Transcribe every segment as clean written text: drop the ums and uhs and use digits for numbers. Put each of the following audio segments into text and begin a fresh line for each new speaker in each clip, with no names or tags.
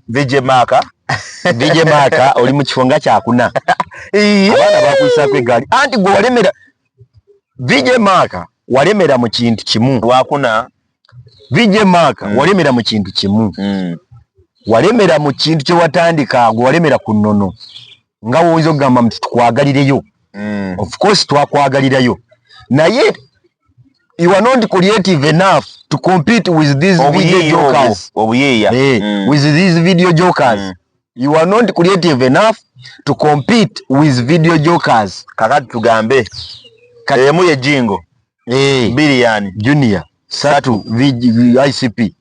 VJ Maka
VJ Maka oli mu kifonga kyakuna abana bakuisako egaali anti gwe walemera VJ Maka walemera mu kintu kimu
wakuna
VJ Maka walemera mu kintu kimu walemera mu kintu kye watandika gwe walemera ku nnono nga woyinza okugamba nti tukwagalireyo of course twakwagalirayo naye you are not creative enough to compete with these video jokers. With these video jokers. You are not creative enough to compete with video jokers.
Kakati tugambe. Muye jingo. Biliani.
Junior. Satu. ICP.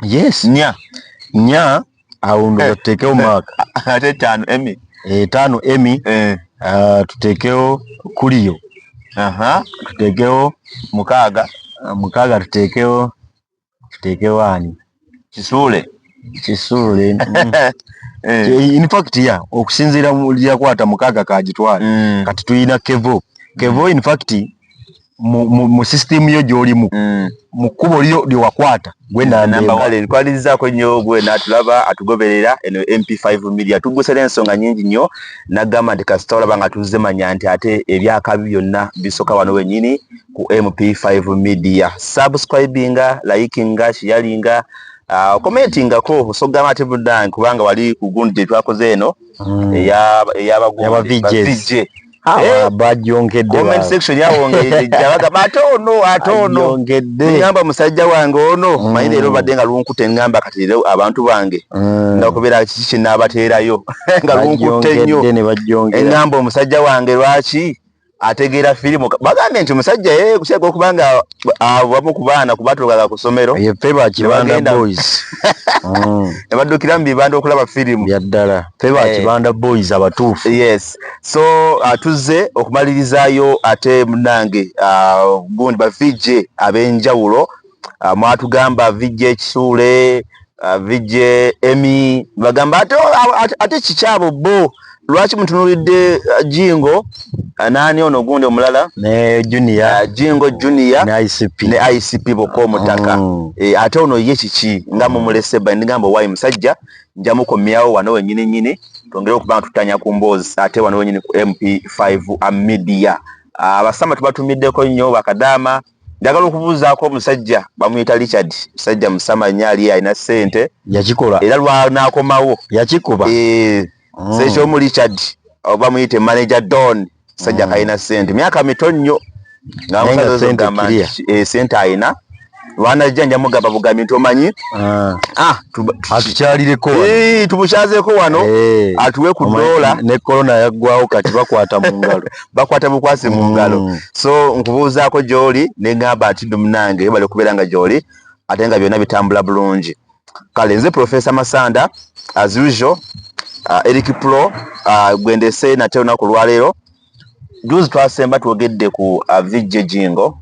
Yes. Nya. Aundo tutekeo Maka.
Ate tano Emmy.
Tano Emmy. Tutekeo Kuliyo. Tutekeo mukaga tutekeo ani Kisule in fact okusinzira mulya kwata mukaga kagitwala kati tuyina Kevo in fact mu system yo jolimu mukubo lyo wakwata gwena
namba wale kwalizako nyo gwena tulaba atugoberera eno MP5 media tugusera ensonga nyingi nyo nagamba ndi kasitola banga tuzemanya nti ate ebyakabi byonna bisoka wano wenyini ku MP5 media subscribinga likinga sharinga commentinga ko sogama ate budange kubanga wali kugundi je twakoze eno yaba VJ
bajongedde
comment section yawongeje jabaga batono ngamba musajja wange ono mayine ero badenga lunkute ngamba katire abantu bange ndakubera kichi nabaterayo nga lunkute nnyo ngamba musajja wange lwachi ategera filimu bagambe nti musajja kusego kubanga wamu kubana kubatogaga ku somero
feba Kibanda boys
ebadukira mbibanda okulaba filimu
yaddala feba Kibanda boys abatufu.
Yes, so tuze okumalirizayo ate munange gundi ba VJ abenjawulo mwatugamba VJ Kisule VJ Emmy bagamba ate kichabo bo lwaki mutunulidde jingo nani ono gundi omulala
ne Junior
jingo Junior
ne
ICP boko mutaka ate ono ye kichi ngamo mulese bandigamba wayi musajja njamuko myao wano wenyini tongere okubanga tutanya ku mbozi ate wano wenyini ku MP5 media abasama tubatumiddeko nnyo bakadama njagala okubuuzaako omusajja bamuyita Richard musajja musama nyali alina sente
yakikola
era lwanakomawo
yakikuba
Secho mu Richard oba muyite manager Don sajja kaina sente myaka mitonyo nga sente aina wana janja mugaba bugami ntomanyi
atukyalireko
tubushazeeko wano atuwe ku dola
ne corona yaggwawo kati bakwata mu ngalo
bakwata bukwasi mu ngalo so nkubuuzaako joli ne ngamba ati dumunange bali kuberanga joli atenga byonna bitambula bulungi kale nze Professor Masanda as usual Eric Pro gwendese nate olunaku lwaleero juzi twasemba twogedde ku VJ Jingo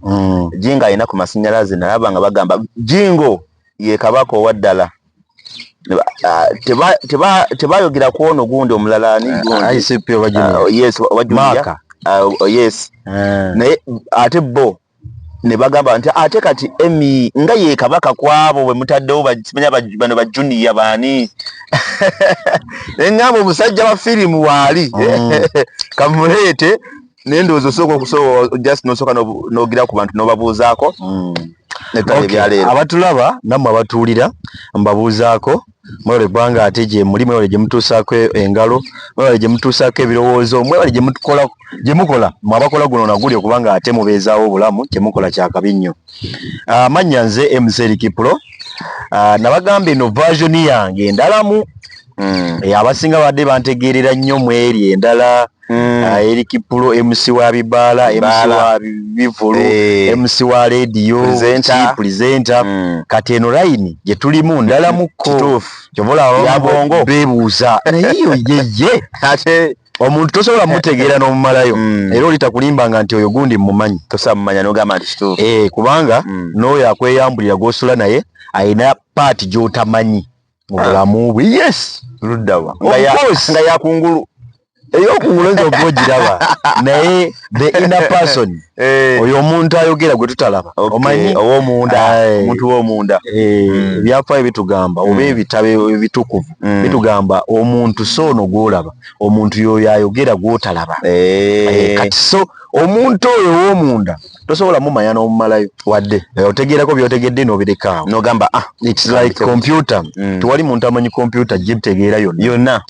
Jingo alina ku masannyalaze nalaba nga bagamba Jingo ye kabaka owaddala tebayogera ku ono gundi omulala ni
ICP oba
yes Maka yes naye ate bo ne bagamba nti ate kati Emmy nga ye kabaka kwabo bwe mutaddewo bakimanya bano ba Junior baani engamba omusajja wa firimu waali kamulete nendozo soko kusowa just nosoka nogira ku bantu nobabuuzaako
abatulaba namwe abatuulira mbabuuzaako mwale bwanga ate gye muli mwale gye mutuusaako engalo mwale gye mutuusaako ebirowoozo mwale gye mukola mwabakola guno naguli okubanga ate mubeezaawo obulamu gye mukola kyakabi nnyo. Amannya nze MC Eric Pro nabagamba eno version yange endalamu abasinga badde bantegeerera nnyo mweri endala Eric Pro MC wa Bibala, MC wa Bivulu, MC wa radio, presenter kati eno line gye tulimu ndala muko kyobola yabongo bebuuza nayo yeye
ate
omuntu tosobola mutegeera n'omumalayo era olitakulimbanga nti oyo gundi mumanyi
tosamumanya n'ogamba nti kituufu
kubanga n'oyo akweyambulira gw'osula naye ayina paati gy'otamanyi mu bulamu bwe. Yes
luddawa nga yakungulu
eyo kungulonzo bojiraba naye the inner person oyo omuntu ayogera gwe tutalaba
omanyi omuntu w'omunda
byafaayo ebitugamba oba ebitabo ebitukuvu bitugamba omuntu soono gw'olaba omuntu yoyo ayogera gw'otalaba kati so omuntu oyo w'omunda tosobola mumanya n'omumalayo wadde otegeerako by'otegedde n'obirekaawo
n'ogamba
it's like computer tewali muntu amanyi computer gyetegeera yonna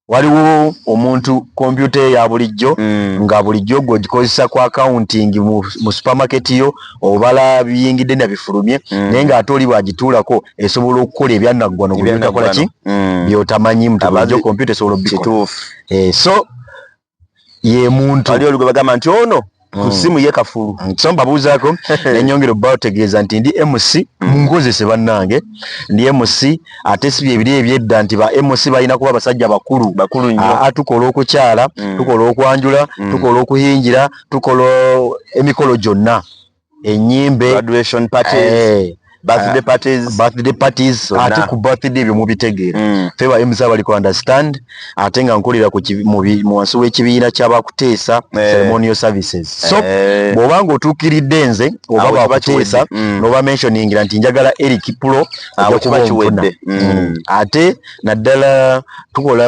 waliwo omuntu kompyuta ya bulijjo nga bulijjo gwogikozesa ku accounting mu supermarket yo obala biyingidde na bifulumye naye ng'ate oli bwagituulako esobola okukola ebyannaggwano kubyotakola ki byotamanyi bulijjo kompyuta esobola obikola so ye muntu
ali oli gwe bagamba nti ono ku ssimu ye kafulu
so mbabuuzaako nenyongera obba otegeeza nti ndi MC munkozese bannange ndi MC ate si byebiri ebyedda nti ba MC balina kuba basajja bakulu
nnyo
tukola okukyala tukola okwanjula tukola okuhingira tukola emikolo gyonna ennyimbe
graduation parties birthday parties
ate ku birthday ebyo mubitegeera feba MC abali ku understand ate nga nkolera ku mu wansi w'ekibiina ky'abakuteesa ceremonial services so bw'obanga otuukiridde nze oba bakuteesa n'oba mentioningira nti njagala Eric Pro ajja kuba kiwedde ate naddala tukola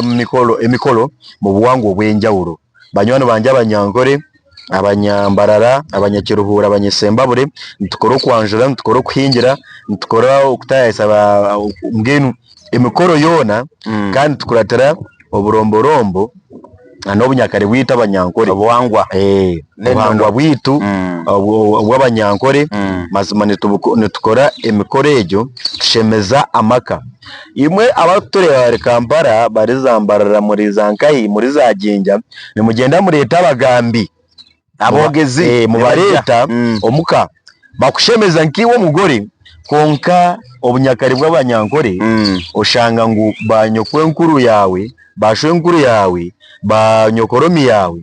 emikolo mu buwangwa obw'enjawulo banywano banje Abanyankole Abanyambarara Abanyakiruhura Abanyesembabule ntukola okwanjula ntukola okuhingira ntukola okutayisa ngenu emikolo yoona kandi tukulatira oburomborombo n'obunyakare bwita Abanyankole
obuwangwa
obuwangwa bwitu obw'Abanyankole mazima netukora emikolo egyo tushemeza amaka imwe abatuleba bari Kampala bari Zambarara muri Zankai muri za Jinja nimugenda mureeta abagambi abogezi mubaleta omuka bakushemeza nkiwo omugore konka obunyakare bw'Abanyankole oshanga ngu banyokwe enkuru yawe bashwe enkuru yawe banyokoromi yawe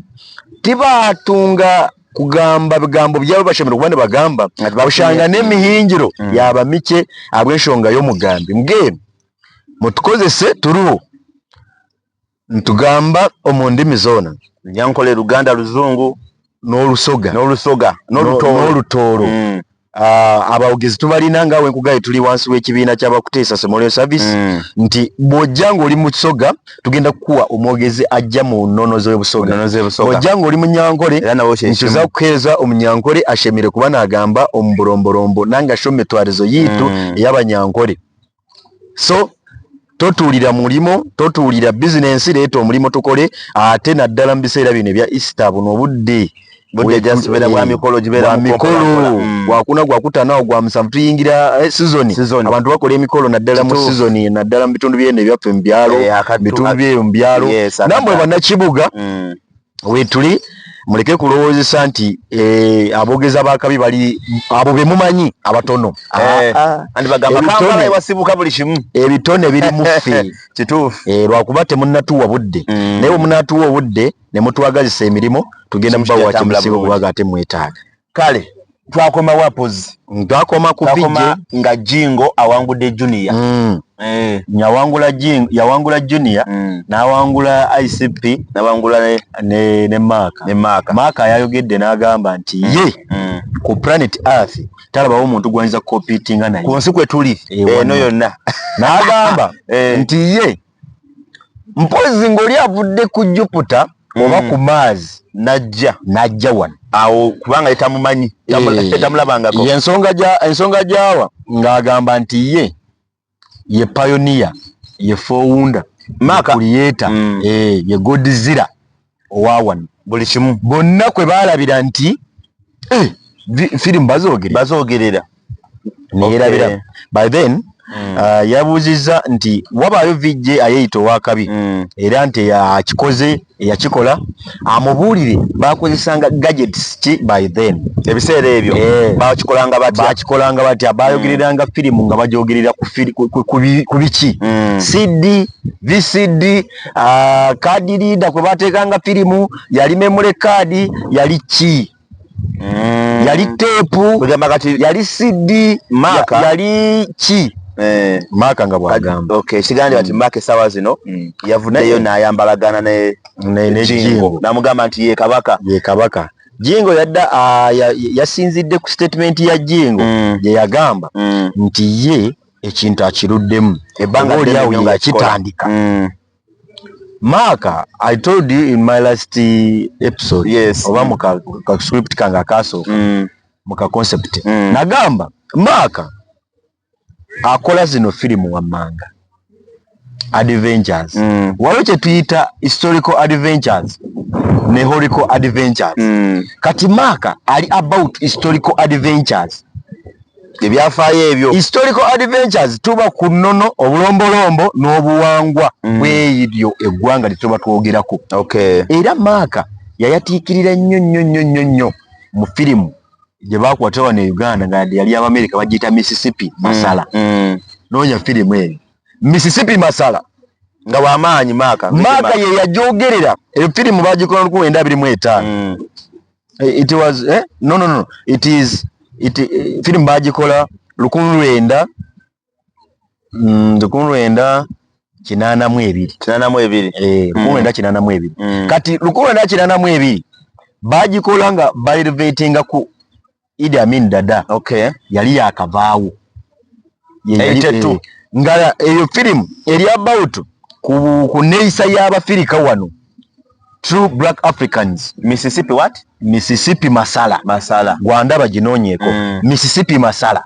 tibatunga kugamba bigambo byabo bashemera kubane bagamba oshanga n'emihingiro yaba mike abw'enshonga y'omugambi mbwenu mutukozese turuho ntugamba omu ndimi zoona
Nyankole Luganda Luzungu
n'Olusoga n'Olutooro abawogezi tubalina ngawe nkugaye tuli wansi w'ekibiina ky'abakuteesa ceremonial service nti bw'ojja ng'oli mu Kisoga tugenda kukuwa omwogezi ajja mu nnono z'Obusoga bw'ojja ng'oli mu Nyankole ntuza kukeeza Omunyankole ashemere kuba n'agamba omu Buromborombo nange ashe omu mitwarizo yiitu ey'Abanyankole so totuulira mulimo totuulira bizinensi leeta omulimo tukole ate naddala mu biseera bino ebya Easter buno obudde
bwa mikolo gibeera
gwakuna gwakutanawo gwa musanvu tuyingira season abantu bakola emikolo naddala mu season naddala mu bitundu byene ebyaffe mu byalo bitundu byeyo mu byalo nambwe bannakibuga wetuli muleke kulowoozesa nti abogeza bakabi bali abo be mumanyi abatono
andi bagamba Kampala ewasibuka buli kimu
ebitone biri mu ffe
kituufu
lwakuba temunnatuwa budde naye bwe munnatuwa obudde ne mutwagazisa emirimu tugenda mubawa kimusigo kubaga ate mwetaaga
kale twakoma wapozi
twakoma ku vijje
nga Jingo awangudde junior
yawangula junior n'awangula ICP
n'awangula
ne Maka yayogedde n'agamba nti ye ku planet Earth talabawo omuntu gwanyinza competinga naye
ku nsi kwe tuli eno yonna
n'agamba nti ye mpozi ng'oli avudde ku Jupiter oba ku Mars najja wano
awo kubanga etamumanyi etamulabangako
ensonga gyawa ng'agamba nti ye pioneer ye founder
Maka
creator ye Godzilla owa wano
buli kimu
bonna kwe baalabira nti firimu bazoogerera neerabira by then yabuuzizza nti wabaayo vijje ayeyita owakabi era nti akikoze eyakikola amubuulire bakozesanga gadgets ki by then
ebiseera ebyo
bakikolanga batya bayogereranga firimu nga bagyogerera ku biki CD VCD kadi reader kwe bateekanga firimu yali memory card yali ki yali teepu yali CD yali ki Maka nga bwagamba.
Okay, kigandi bati Maka sawa zino yavuddeyo n'ayambalagana ne Jingo. Namugamba nti ye kabaka.
Ye kabaka. Jingo yadda yasinzidde ku statement ya Jingo ye yagamba nti ye ekintu akiruddemu
ebbanga
lyawo yakitandika. Maka, I told you in my last episode,
yes,
oba muka script kanga kaso muka concept nagamba Maka akola zino filimu wammanga adventures waliwo kye tuyita historical adventures ne horrical adventures kati Maka ali about historical adventures.
Ebyafaayo ebyo
historical adventures tuba ku nnono obulombolombo n'obuwangwa bw'ebyo eggwanga lye tuba twogerako.
Okay.
Era Maka yayatiikirira nnyo mu firimu gye baakwata wano e Uganda nga yali Abamerika bagiyita Mississippi Masala. Noonya firimu eyo Mississippi Masala
nga w'amaanyi Maka
ye yagyogerera. Eyo firimu baagikola 1925. It was no it is filimu bagikola 1982 kati 1982 bagikola nga balelevatinga ku Idi Amin Dada.
Okay.
Yali yakavaawo nga eyo filimu eri about ku neeyisa y'Abafirika wano, true black Africans.
Mississippi what?
Mississippi Masala. Gwandaba ginoonyeko. Mississippi Masala.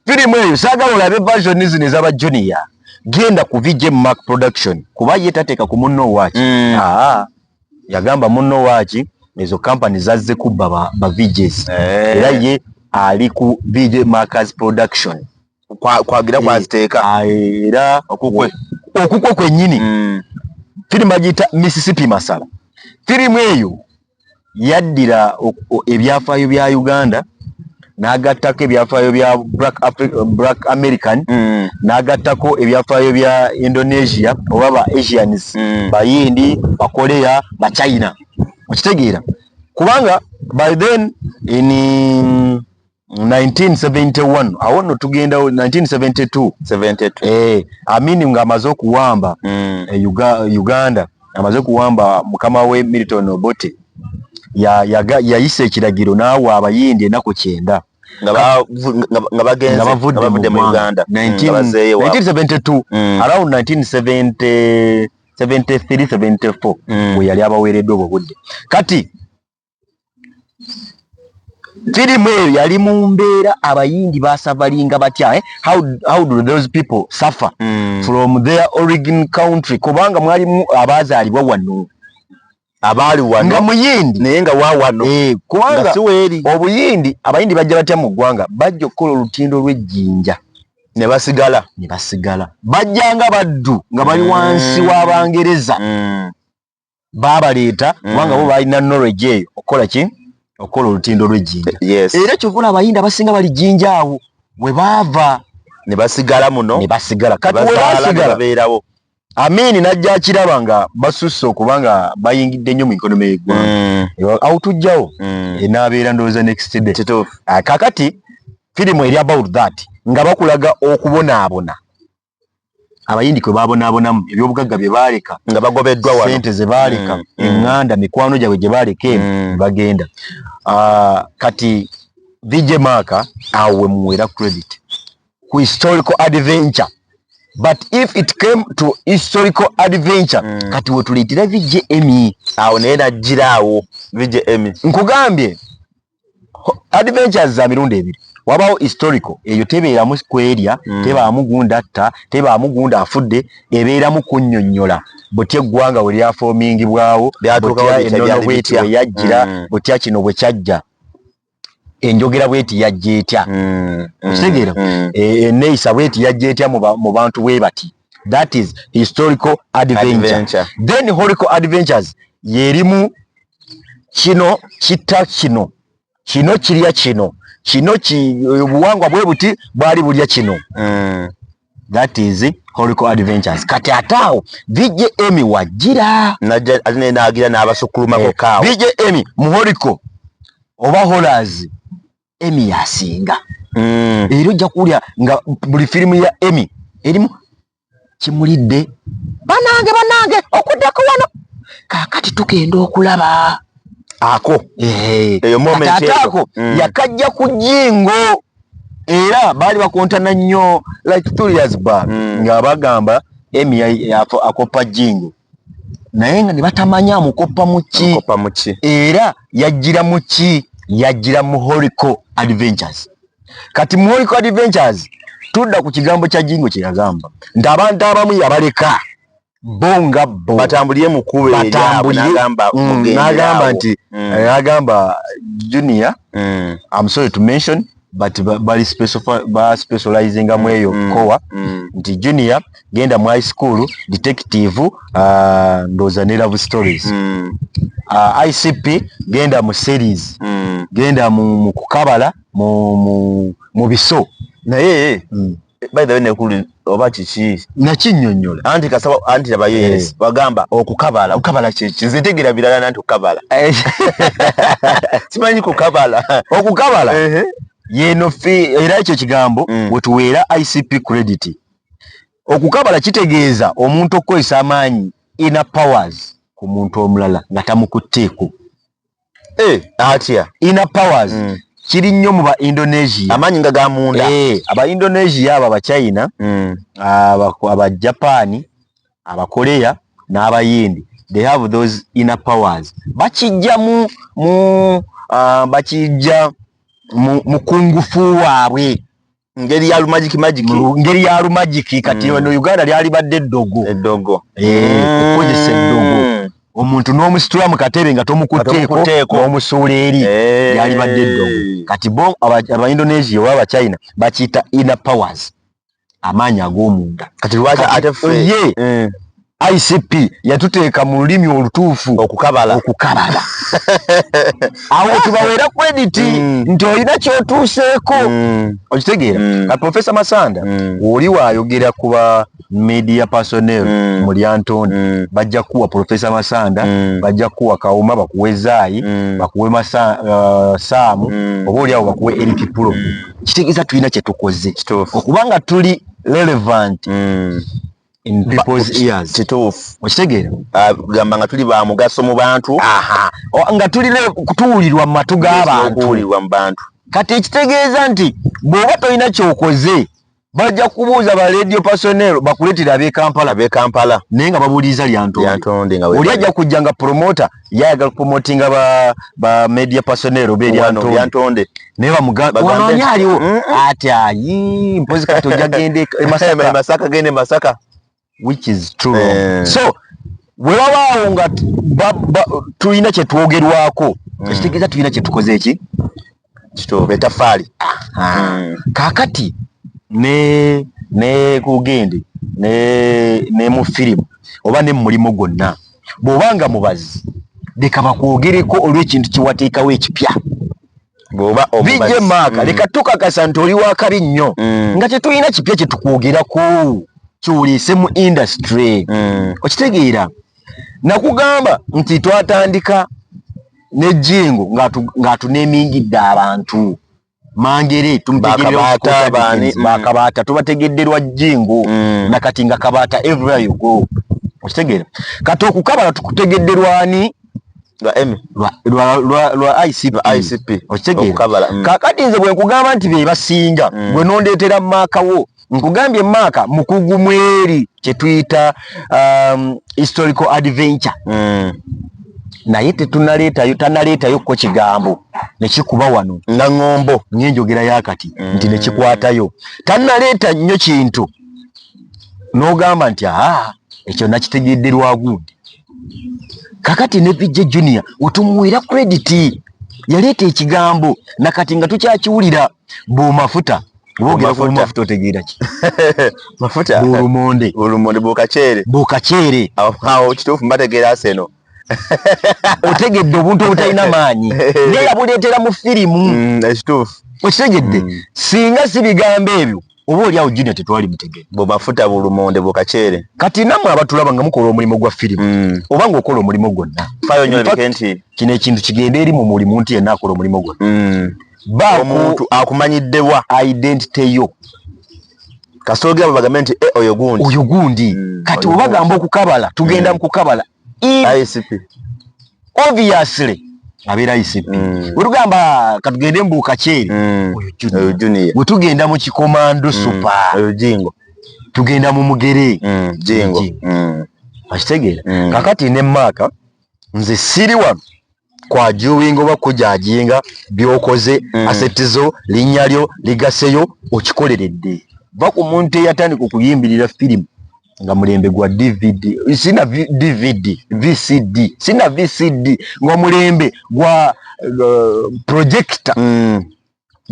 Filimu eyo saagala olabe version zino ez'aba Junior. Genda ku VJ Mark Production. Kuba ye tateeka ku munno waaki. Yagamba munno waaki ezo company zazze kubba ba VJs. Era ye ali ku VJ Markers Production.
Kwagira kwaziteeka.
Era okukwe kwennyini. Filimu agiyita Mississippi Masala. Filimu eyo yaddira ebyafaayo bya Uganda n'agattako ebyafaayo bya black American n'agattako ebyafaayo bya Indonesia oba ba Asians, Bayindi, ba Korea, ba China. Okitegeera kubanga by then in 1971 awo no tugenda 1972 Amini ng'amaze okuwamba Uganda amaze kuwamba mukama we Milton Obote yayise ekiragiro naawe Abayindi ennaku 9
nga bavudde mu Uganda
1972 around 1973 74 we yali abaweereddwa obwo budde. Kati filimu eyo yali mu mbeera Abayindi basavalinga batya how do those people suffer from their origin country, kubanga mwalimu abazaalibwa wano abaali wano nga Muyindi naye nga wawano kubanga obuyindi Abayindi bajja batya mu ggwanga bajja okukola olutindo lw'ejjinja ne basigala bajjanga baddu nga bali wansi w'Abangereza baabaleeta kubanga bo balina knowledge eyo okukola olutindo lw'ejjinja. Era kyovula Abayindi abasinga bali jjinja awo we baava
ne basigala muno
kati we basigala
beerawo.
Amini najja akiraba nga basusse okubanga bayingidde nnyo mu ikonomi y'eggwanga awo tujjawo enaabeera ndowooza next day. Kakati filimu eri about that nga bakulaga okubonaabona Abayindi kwe babonaabonamu ebyobugagga bye baaleka
nga bagobeddwa wano,
sente ze baaleka eŋŋanda mikwano gyabwe gye baaleka eno bagenda. Kati VJ Maka awo we muweera credit ku historical adventure. But if it came to historical adventure kati we tuleetera VJ Emmy
awo naye najjiraawo VJ Emmy.
Nkugambye adventures za mirundi ebiri. Wabawo historical eyo tebeeramu kwerya tebaamu gunda atta tebaamu gunda afudde ebeeramu kunnyonnyola butya eggwanga we lyafoomingibwawo butya ennono bweti bwe yajjira butya kino bwe kyajja enjogera bweti yajja etya okitegeera enneeyisa bweti yajja etya mu bantu bwe bati. That is historical adventure. Then horrical adventures yerimu kino kitta kino kirya kino obuwangwa bwe buti bwali bulya kino. That is horrical adventures. Kati ataawo VJ Emmy wajjira
nagira n'abasukulumako kaawo.
VJ Emmy mu horrical oba horrors Emmy yasinga Era ojja kuwulira nga buli firimu ya Emmy erimu kimulidde banange okuddako wano kaakati tugenda okulaba
ako eyo moment
ako yakajja ku Jingo era baali bakontana nnyo like 2 years back nga bagamba Emmy akopa Jingo naye nga ne batamanya amukopa mu ki era yajjira mu ki yajjira mu Horico Adventures. Kati mu Horico Adventures tudda ku kigambo kya Jingo kye yagamba nti abantu abamu yabaleka bonga
batambuliye mu kubo
n'agamba nti agamba Junior I'm sorry to mention but bali specializing mu eyo kowa nti Junior genda mu high school detective ndoza ne love stories ICP genda mu series genda mu kukabala mu biso
naye by the way nekuli oba kiki
nakinnyonnyola
anti kasaba anti abayo yes bagamba okukabala kiki nzitegera birala nanti okukabala simanyi okukabala yeno era ekyo kigambo wetuweera ICP credit. Okukabala kitegeeza omuntu okukozesa amaanyi inner powers ku muntu omulala nga tamukutteeko. Atya
inner powers kiri nnyo mu ba Indonesia
amaanyi nga gamunda
aba Indonesia aba China aba Japan aba Korea n'abayindi they have those inner powers bakijja bakijja mu kungufu waabwe
ngeri ya
lumagiki kati wano Uganda lyali badde eddogo okozesa eddogo omuntu n'omusitula mu katebe nga tomukutteeko n'omusuula eri lyali badde eddogo kati aba Indonesia oba aba China bakiyita inner powers amaanyi ag'omunda
kati lwaki ate ffe
ICP yatuteeka mu lulimi olutuufu
okukabala
awo tubaweera credit nti olina kyotuuseeko okitegeera ka Professor Masanda oli waayogera kuba media personnel mu Lyantonde bajja kuwa Professor Masanda bajja kuwa Kawuma bakuwe Zaayi bakuwe Saamu oba oli awo bakuwe Eric Pro kitegeeza tulina kye tukoze okubanga tuli relevant in people's ears.
Kituufu
okitegeera
gamba nga tuli ba mugaso mu bantu
nga tulina kutuulirwa mu matu g'abantu kati ekitegeeza nti bw'oba tolina kyokoze bajja kubuuza ba radio personnel bakuleetera ab'e Kampala naye nga babuuliza Lyantonde oli ajja kujja nga promoter yayagala promotinga ba media personnel oba Lyantonde naye bamugamba ani aliwo ati ayi mpozi kati ojja gende
Masaka gende Masaka
which is true so bwe babaawo nga tulina kye twogerwako ekitegeeza tulina kye tukoze eki
kitobe etafaali
kaakati ne kugende ne mu firimu oba ne mu mulimu gwonna bw'obanga mubazi leka bakwogereko olw'ekintu kiwateekawo ekipya
bw'oba
bijje maaka leka tukakasa nti oli wakabi nnyo nga tetulina kipya kye tukwogerako kyoliise mu industry okitegeera nakugamba nti twatandika ne Jingo ng'atuneemingidde abantu Mangere bakabaata tubategedderwa Jingo nakati nga kabaata everywhere you go okitegeera kati okukabala tukutegedderwani lwa ICP okitegeera kakati nze bwe nkugamba nti be basinga gwe nondeetera maakawo nkugambye maaka mukugu mweri kye tuyita historical adventure naye tanaleetayo ko kigambo nekikuba wano
nga ngombo
nyenjogera yakati nti nekikwatayo tanaleeta nnyo kintu n'ogamba nti ekyo nakitegedderwa gundi kakati ne Vijay Junior otumuweera credit yaleeta ekigambo nakati nga tukyakiwulira Bumafuta bwogera ku mafuta otegeera ki
mafuta
bulumonde
bukacere awo kituufu mbategeera aseno
otegedde obuntu obutalina maanyi naye yabuleetera mu firimu
ekituufu
okitegedde singa si bigambo ebyo oba oli awo Junior tetwali mutegedde
bumafuta bulumonde bukacere
kati nammwe abatulaba nga mukola omulimu gwa firimu oba ng'okola omulimu gwonna
fayo nyo nti
kino ekintu kigenda eri mu mulimu nti yenna akola omulimu gwonna
omuntu akumanyiddewa
identity yo
kasoogera bagambe nti oyo gundi
kati obagamba okukabala tugenda mu kukabala
ICP
obviously abeera ICP wetugamba katugende mbuuka kyeri
oyo junior
wetugenda mu kikomando super
oyo jingo
tugenda mu mugere
jingo
akitegeera kakati ne maaka nze siri wano kwajuwinga oba kujajinga byokoze asetizo linnya lyo ligaseyo okikoleredde va ku muntu eyatandika okuyimbirira firimu nga mulembe gwa DVD sina DVD VCD sina VCD nga mulembe gwa projector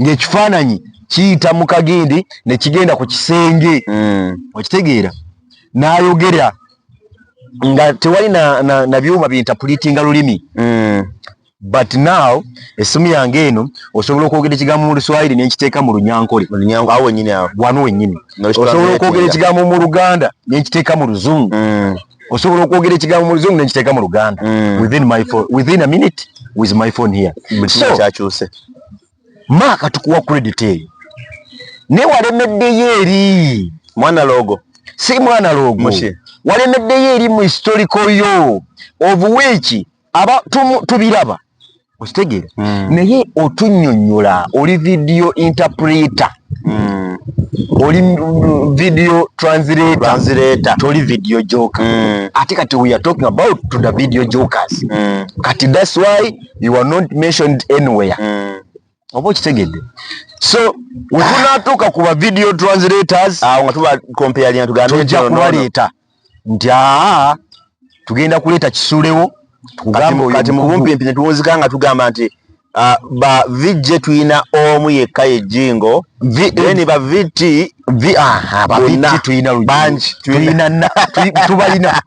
ng'ekifaananyi kiyita mu kagindi ne kigenda ku kisenge okitegeera n'ayogera nga tewali na byuma binterpretinga lulimi but now esimu yange eno osobola okwogera ekigambo mu Luswayiri n'ekiteeka mu Lunyankole
awo wennyini awo
wano wennyini osobola okwogera ekigambo mu Luganda n'ekiteeka mu Luzungu osobola okwogera ekigambo mu Luzungu n'ekiteeka mu Luganda within a minute with my phone here
so kyakyuse
maaka tukuwa credit eyo ne walemeddeyo eri
mwana logo
si mwana logo walemeddeyo eri mu historical yo of which aba tubiraba okitegeera naye otunnyonnyola oli video interpreter oli video translator toli video joker ate kati we are talking about to the video jokers kati that's why you are not mentioned anywhere oba okitegedde so wetunatuuka ku ba video translators
awo nga tuba comparing
tujja kubaleeta nti tugenda kuleeta kisulewo
kati mubumpimpi netuwuzika nga tugamba nti ba vijje tuyina omu yekka yejingo then ba viti
tubalina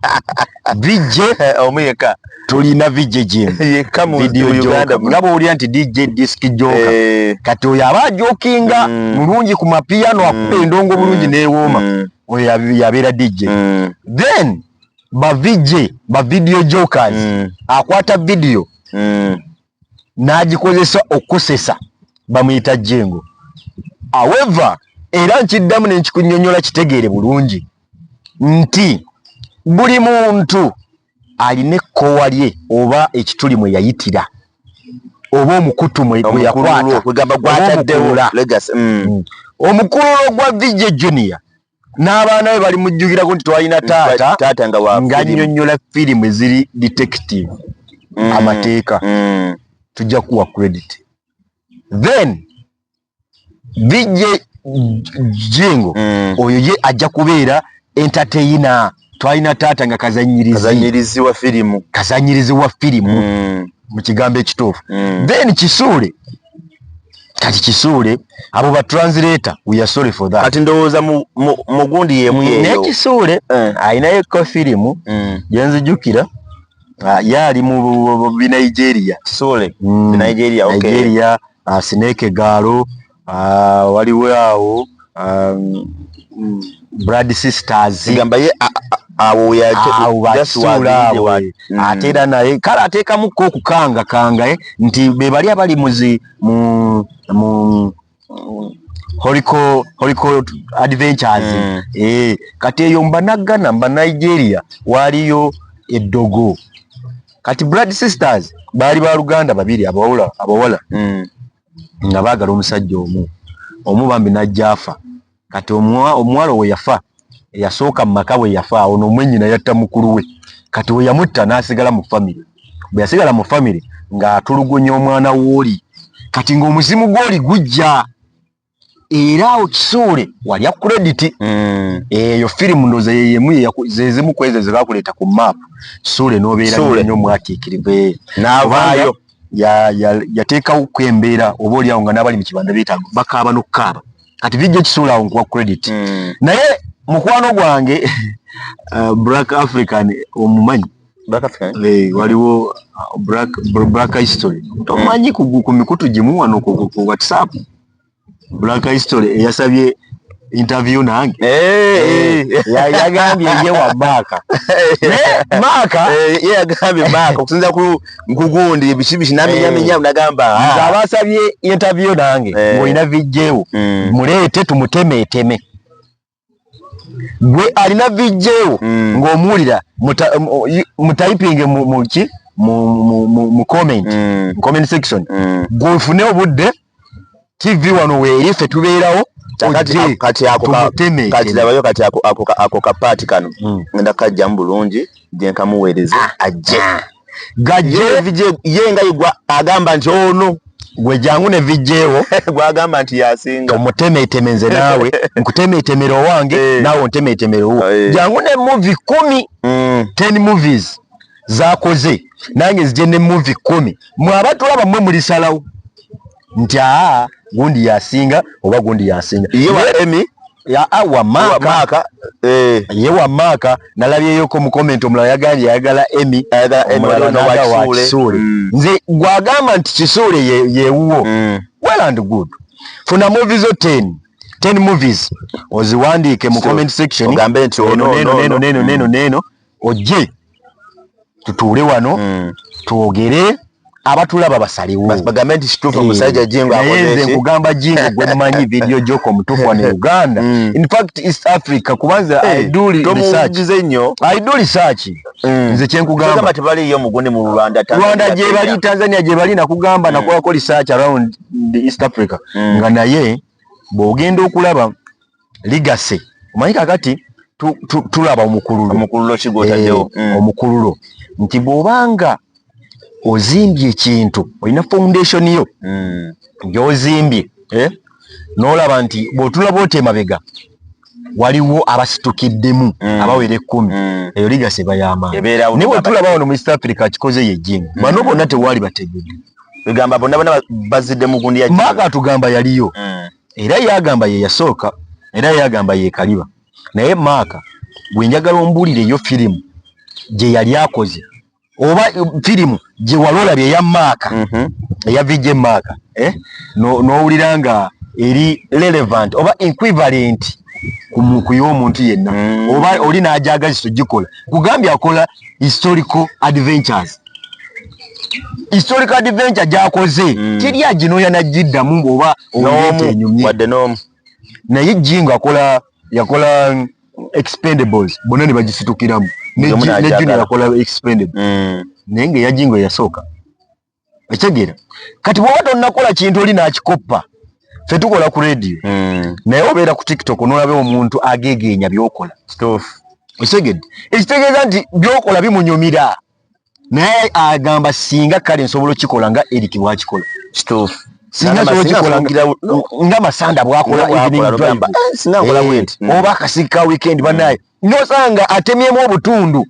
vijje
omu yekka
tulina vijje jingo
yekka mu Uganda
ngabo olya nti DJ disc joker kati oyo aba jokinga mulungi ku mapiano akupa endongo bulungi newooma oyo yabeera DJ then ba video jokers akwata video n'agikozesa okukosesa bamuyita jengo however era nkiddamu nenkikunnyonnyola kitegeere bulungi nti buli muntu alina ekkowa lye oba ekituli mwe yayitira oba omukutu mwe yakwata omukululo gwa VJ Junior n'abaana be bali mujjukirako nti twalina taata ng'annyonnyola firimu eziri detective amateeka tujja kuwa credit then VJ Jingo oyo ye ajja kubeera entertainer twalina taata nga kazanyirizi wa firimu mu kigambo ekituufu then Kisuule kati Kisuule abo ba translator we are sorry for that
kati ndowooza mugundi yemu yeyo
ne Kisuule ayinayo ko firimu yanzijukira yali mu Nigeria
Kisuule Nigeria okay
Nigeria Snake Galo waliwo awo Blood Sisters
gamba ye awo
basula ate era naye kale ateekamu ko okukanga nti be bali abali mu Holico Adventures kati eyo mbanagana mba Nigeria waliyo eddogo kati Blood Sisters bali ba Luganda babiri abawala nga baagala omusajja omu bambi najjaafa kati omuwala we yafa yasooka mu maka bwe yafa ono omwennyina yatta mukulu we kati we yamutta n'asigala mu famire bwe yasigala mu famire ng'atulugunya omwana w'oli kati ng'omuzimu gw'oli gujja era awo Kisuule walya credit eyo firimu ndoza yeyemu zezimu kweze zekakuleeta ku map Kisuule n'obeera nnyo mwatiikirive
n'avaayo
yateekawo kwembeera oba oli awo nga n'abali mu kibanda beetaaga bakaaba n'okukaaba kati bijja Kisuule awo nkuwa credit naye mukwano gwange Black African omumanyi waliwo Black History tomanyi ku mikutu gimu wano ku WhatsApp Black History eyasabye interview nange
yagambye
ye wa Maka Maka
ye yagambye Maka okusinza ku gundi bishibishi namenyamenya nagamba
abasabye interview nange ng'olina vijjeewo muleete tumutemeeteme gwe alina vijjeewo ng'omuwulira mutayipinge mu comment section gwefune obudde TV wano weeri ffe tubeerawo
kati labayo kati ako kapaati kano ngenda kajjamu bulungi gye nkamuweereza ajje
gajje
ye nga igwa agamba nti ono
gwe jangu ne vijjeewo
gwagamba nti yasinga
omutemeeteme nze naawe nkutemeetemera owange naawe ontemeetemera owo jangu ne movie 10 movies zakoze nange zije ne movie 10 mwabatulaba mmwe mulisalawo nti gundi yasinga oba gundi yasinga
ye wa Emmy
ya awa Maka ye wa Maka nalabyeyo ko mu comment omulala yaganje ayagala Emmy
wa
Kisule nze gwagamba nti Kisule yewuwo well and good funa movies 10 movies oziwandiike mu comment section
ogambe nti
neno ojje tutuule wano tuogere abatulaba basaliwo
bagambe nti kituufu omusajja Jingo
akoze nkugamba Jingo gwe mumanyi video joko mutufu wa Uganda in fact East Africa kubanza I do research nze kyenkugamba
kama tebali yo mugundi mu Rwanda
gye bali Tanzania gye bali nakugamba nakola ko research around the East Africa nga naye bw'ogenda okulaba legacy omanyi kakati tulaba
omukululo kigotaddewo
omukululo nti bw'obanga ozimbye ekintu olina foundation yo gy'ozimbye n'olaba nti bw'otulaba otemabega waliwo abasitukiddemu abawera 10 eyo legacy bayamaanyi naye bwetulaba wano mu East Africa kikoze ye Jingo bano bonna tewali bategedde
egamba bonna bazidde mu gundi ya
Maka atugamba yaliyo era yagamba ye yasooka era yagamba ye kaliba naye Maka bwe njagala ombuulireyo firimu gye yali akoze oba firimu gye walolabye ya Maka eya VJ Maka n'owulira nga eri relevant oba equivalent ku y'omuntu yenna oba oli n'ajagazi tugikola kugambye akola historical adventures gy'akoze teri aginoya najiddamu oba
wadde n'omu
naye Jingo yakola Expendables bonna ne bagisitukiramu ne Junior yakola Expendables naye nga eya Jingo yasooka ekitegeera kati bw'oba tonnakola kintu oli n'akikoppa ffe tukola ku radio naye obeera ku TikTok n'olaba omuntu ageegeenya by'okola ekitegeeza nti by'okola bimunyumira naye agamba singa kale nsobola okikola nga Eric bw'akikola singa nsobola okikola nga Masanda bw'akola oba akasiika ka weekend bannaye n'osanga atemyemu obutundu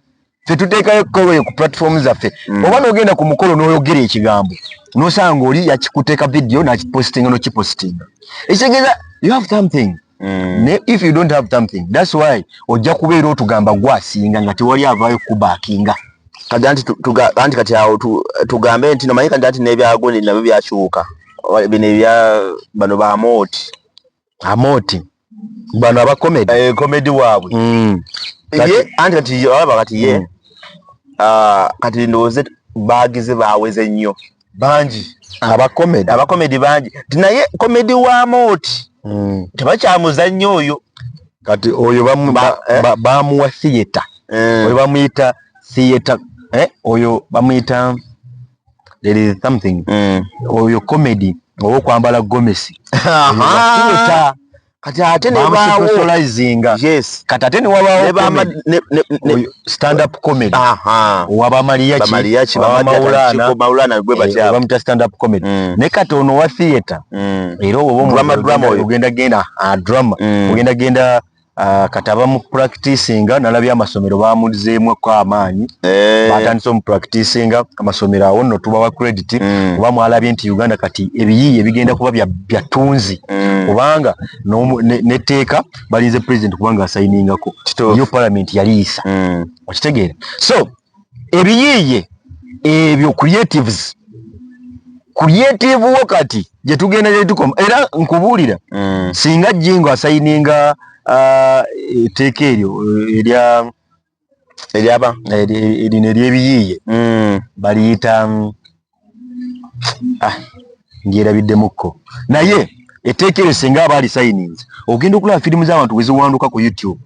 ffe tuteekayo ku platform zaffe oba n'ogenda ku mukolo n'oyogera ekigambo n'osanga oli yakikuteeka video n'akipostinga n'okipostinga ekitegeeza you have something if you don't have something that's why ojja kubeera otugamba gwasinga nga tewali avaayo kubaakinga
anti kati awo tugambe nti nomanyi kati ati n'ebyagundi nabyo byakyuka bino ebya bano ba
Amoti bano abakomedi
komedi waabwe anti kati alaba kati ye kati ndowooze baagize baaweze nnyo bangi abakomedi bangi naye komedi wa Amoti tebakyamuzannyo oyo
kati oyo bamuwa theatre oyo bamuyita theatre oyo bamuyita there is something oyo comedy owo kwambala gomesi theatre
kati ate ne
bawo
yes
kati ate ne wabawo stand up comedy waba Mariachi
Maulana gwe batya
bamuta stand up comedy ne kati ono wa theatre era obo
drama
ogenda drama ogenda kataba mu practicinga nalabya amasomero bamuzeemu ko amaanyi batandise mu practicinga amasomero awo no tubawa credit oba mwalabye nti Uganda kati ebiyiye bigenda kuba bya tunzi kubanga neteeka balinze president kubanga asayiningako yo parliament yaliisa okitegeera so ebiyiye ebyo creatives creative wakati je tugenda je tukoma era nkubulira singa Jingo asayininga teke eryo
eryaba
erine eryebiyiye baliyita ngirabidde mukko naye eteke eryo singa abali signings ogenda okulaba filimu z'abantu weziwanduka ku YouTube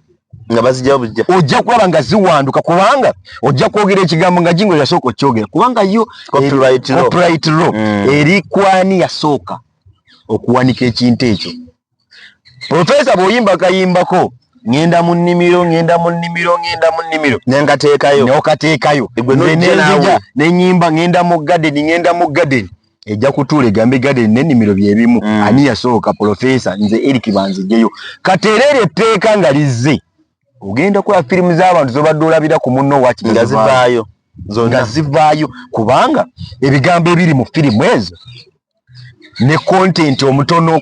nga bazijja bujja
ojja kulaba nga ziwanduka kubanga ojja kwogera ekigambo nga Jingo yasooka okyogera kubanga yo copyright law eri kwani yasooka okuwanika ekintu ekyo. Professor bw'oyimba kayimbako ngenda mu nnimiro
nengateekayo
n'okateekayo nenyimba ngenda mu garden ejja kutuula egambe garden n'ennimiro byebimu ani yasooka Professor nze Eric banzijeyo katerere etteeka nga lizze ogenda kuba filimu z'abantu zobadde olabira ku munno waki
nga zivaayo
nga zivaayo kubanga ebigambo ebiri mu filimu ezo ne content omutono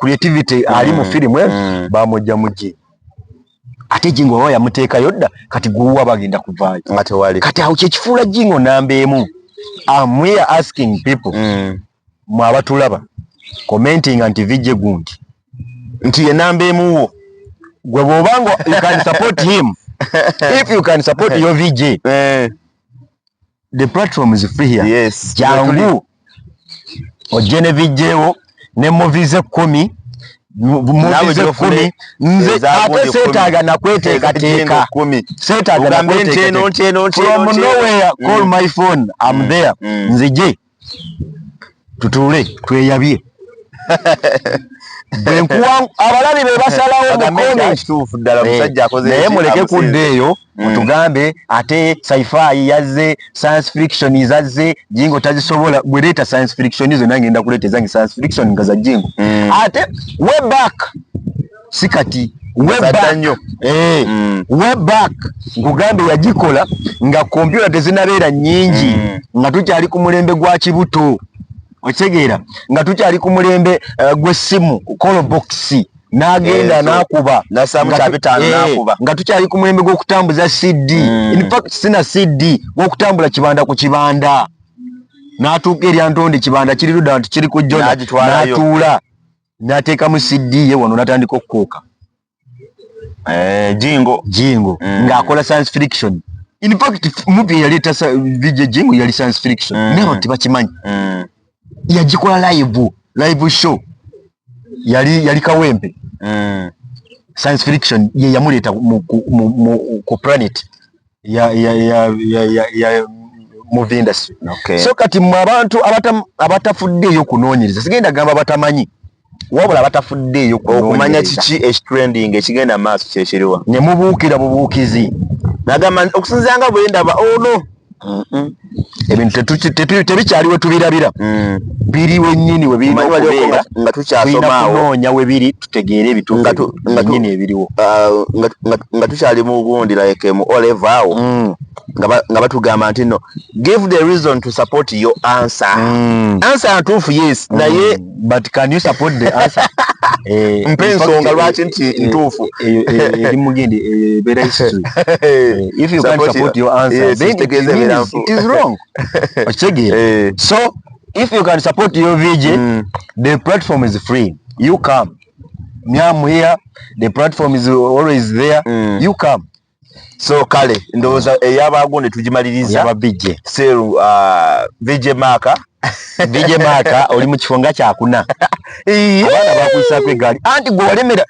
creativity ali mu filimu ezo bamujja mujje ate Jingo wao yamuteekayo dda kati guwa bagenda kuvaayo
ate wali
kati awo kyekifuula Jingo namba emu. I'm here asking people mu abatulaba commenting anti VJ Gundi
nti ye namba emu wo
gwe bw'obanga you can support him if you can support your VJ the platform is free here.
Yes,
jangu ojene VJ wo ne movize 10 movize 10 nze ate setaaga na kweteekateeka setaaga na kweteekateeka from nowhere call my phone I'm there nzije tutuule tweyabye bwenkuwa abalabi be basalawo naye muleke kuddeeyo mutugambe ate sci-fi yazze science fiction izazze Jingo tazisobola bwereeta science fiction izo nange ngenda kuleeta ezange science fiction nga za Jingo ate way back sikati way back nkugambe yagikola nga kompyuta tezinabeera nnyingi nga tukyali ku mulembe gwa kibuto otegeera nga tukyali ku mulembe gw'essimu call box n'agenda n'akuba nga tukyali ku mulembe gw'okutambuza CD in fact sina CD gw'okutambula kibanda ku kibanda n'atuuka erya ntonde kibanda kiri ludda nti kiri ku jjona n'atuula n'ateekamu CD ye wano n'atandika okukooka Jingo ng'akola science fiction. In fact movie yaleeta VJ Jingo yali science fiction naye tibakimanyi yagikola live show yali kawempe science fiction ye yamuleeta ku planet ya movie industry. So kati mu abantu abatafuddeeyo kunoonyereza sigenda gamba batamanyi wabula abatafuddeeyo
okumanya kiki ekitrending ekigenda maaso kyekiriwa
ne mubuukira bubuukizi
nagamba okusinzanga bwe ndaba ono
ebintu tebikyali we tubirabira biriwe nnyini we birina okubeera
nga tukyasomaawo
kunoonya we biri tutegeere ebituufu nnyini ebiriwo
nga tukyali mu gundi like mu Olive awo nga batugamba nti no give the reason to support your answer answer ntuufu yes naye
but can you support the answer
mpe ensonga lwaki nti ntuufu
eri mugende ebeera history if you can't support your answer then it is wrong okitegeera so if you can support your VJ the platform is free you come I'm here the platform is always there you come.
So kale ndowooza ey'abagonde tugimaliriza
yaba VJ
seru VJ Maka
oli mu kifo nga kyakuna abaana bakuyisako eggaali anti gwe walemera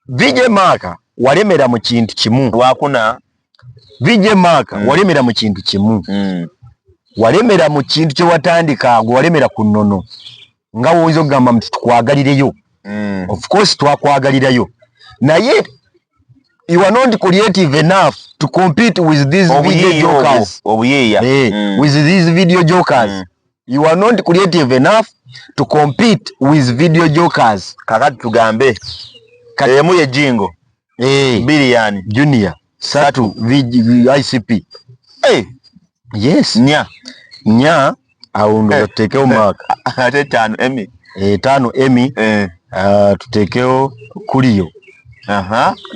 VJ Maka walemera mu kintu kimu
wakuna
VJ Maka walemera mu kintu kimu walemera mu kintu kye watandika gwe walemera ku nnono nga woyinza okugamba nti tukwagalireyo of course twakwagalirayo naye you are not creative enough to compete with these video jokers. With these video jokers. You are not creative enough to compete with video jokers.
Kakati tugambe. Emu ye Jingo. Biliani.
Junior. Satu. ICP. Yes. Nya. Aundo tutekeo Maka.
Ate 5 Emmy.
5 Emmy. Tutekeo Kuliyo.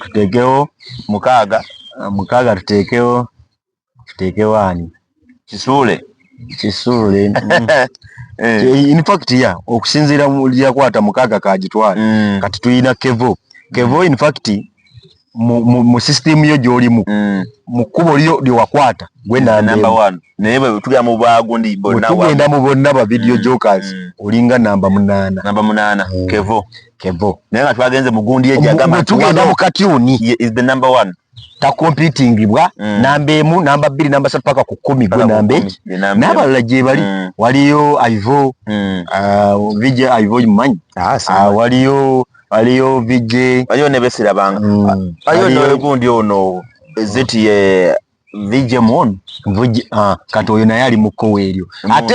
Tutekeo mukaaga tutekeo ani
Kisule
Kisule. In fact okusinzira yakwata mukaga kagitwala kati tuyina Kevo in fact mu system yo gyolimu mu kubo lyo wakwata gwe
number 1 naye tuga mu bagundi
tugenda mu bonna ba video jokers olinga namba 8 Kevo
naye nga twagenze mu gundi ejagamba
tugenda mu katuni
is the number 1
ta competingibwa namba 1 namba 2 namba 3 paka ku 10 gwe nambe n'abalala gye bali waliyo Ivo VJ Ivo manyi waliyo VJ
waliyo ne besira banga waliyo no gundi ono ezeti ye VJ Mon
kati oyo naye ali mu koweeryo ate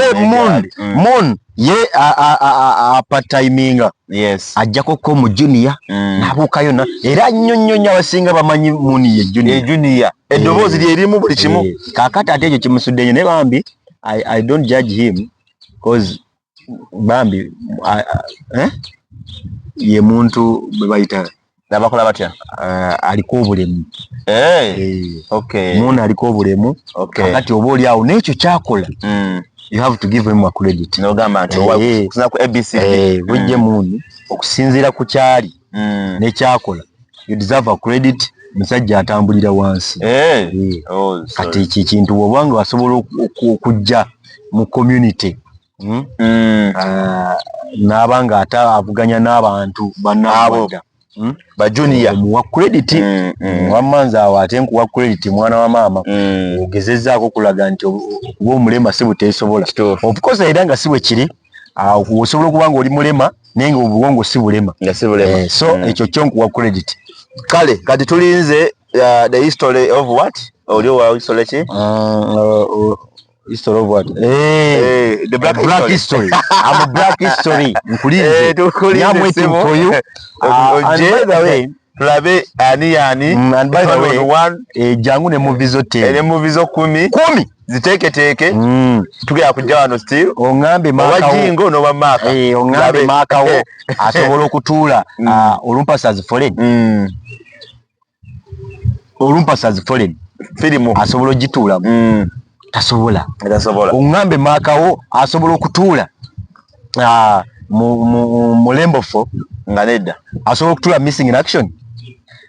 Mon ye apa timinga
yes
ajjako ko mu junior nabukayo na era nnyonnyonya abasinga bamanyi Muni ye
junior eddoboozi lye erimu buli kimu
kakati ate ekyo kimusudde ne bambi I don't judge him because bambi ye muntu bwe bayita
nabakola batya
aliko obulemu
okay
Muni aliko obulemu kakati oba oli awo n'ekyo kyakola you have to give him a credit
no gamba nti kusina ku ABC
bujje Muni okusinzira ku kyali ne kyakola you deserve a credit musajja atambulira wansi kati iki kintu obwanga wasobola okujja mu community n'abanga avuganya n'abantu bannaabo
ba junior
muwa credit wamanza awo ate nkuwa credit mwana wa mama ogezezzaako kulaga nti okuba omulema si buteesobola of course era nga si bwe kiri osobola okuba nga oli mulema naye nga obwongo si bulema so ekyo kyo nkuwa credit
kale kati tulinze the history of what oli wa history ki
history of what
the black
history I'm a black history nkulinze I'm waiting for you
and by the way tulabe ani
and by the way jangu ne movie zo
10 ziteeketeke tugenda kujja wano still
ongambe maka
wajingo no bamaka
ongambe maka wo asobola okutuula Olympus foreign Olympus foreign
filimu
asobola ogituula tasobola ongambe maka wo asobola okutuula mu Lembofo
nga nedda
asobola okutuula missing in action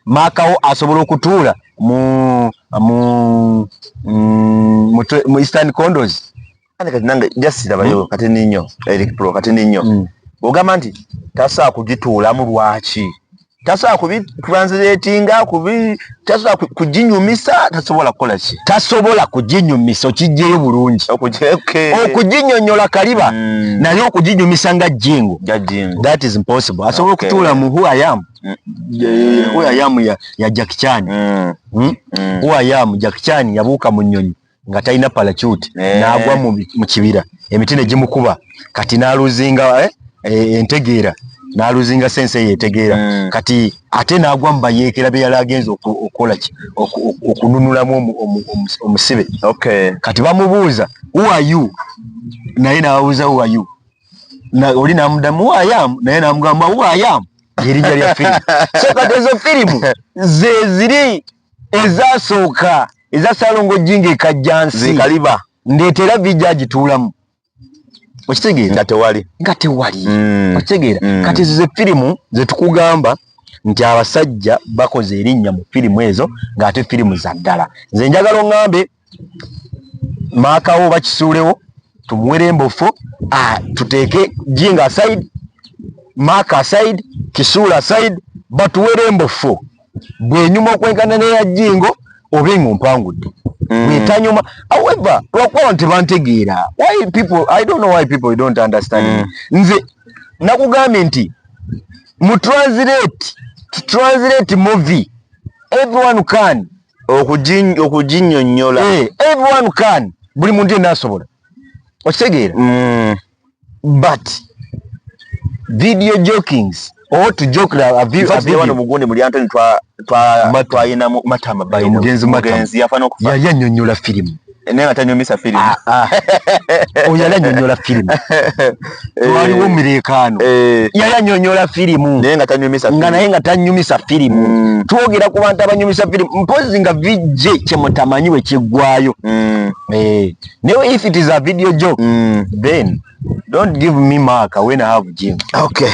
maka wo asobola okutuula mu Eastern Condos
kati nange jasira bayo kati ninyo Eric Pro kati ninyo ogamba nti tasaa kugituulamu lwaki tasaa kubitranslatinga tasaa kuginyumisa tasobola kukola ki
tasobola kuginyumisa okijjeyo bulungi okuginyonyola kaliba naye okuginyumisa nga jingo that is impossible asobola okutuula mu Who I Am ya Jackie Chan Who I Am Jackie Chan yabuuka mu nnyonyi nga talina parachute n'agwa mu kibira emiti ne gimukuba kati n'aluzinga entegeera n'aluzinga sense yetegeera kati ate n'agwa mu bayeekera be yali agenza okukola ki okununulamu omusibe kati bamubuuza who are you naye n'ababuuza who are you oli n'amuddamu who I am naye n'amugamba who I am erinnya lya firimu so kati ezo firimu ze ziri ezasooka eza Salongo Jinga ekajjansi
zikaliba
ndeetera vijja agituulamu okitegeera
nga tewali
okitegeera kati ezo ze firimu ze tukugamba nti abasajja bakoze erinnya mu firimu ezo ng'ate firimu za ddala nze njagala oŋŋambe maakawo bakisuulewo tumuwe Lembofo tuteeke Jinga aside Maaka aside Kisuula aside batuwe Lembofo bwenyuma okwenkana neya Jingo obenga ompangudde bwetanyuma however lwakuba tebantegeera why people I don't know why people don't understand nze nakugambye nti mu translate movie everyone can
okuginyonnyola
everyone can buli muntu yenna asobola okitegeera but video jokings or to joke a video
wano mugundi muli Anthony twayina matama bayo
mugenzi yafana okufanya yanyonnyola firimu
nenga tanyumisa filimu
oyala nyonyola filimu waliwo mirekano yala nyonyola filimu
nenga tanyumisa
nga naye nga tanyumisa filimu twogera ku bantu abanyumisa filimu mpozi nga vije kyemutamanyi we kiggwayo naye if it is a video joke then don't give me mark when I have gym.
Okay.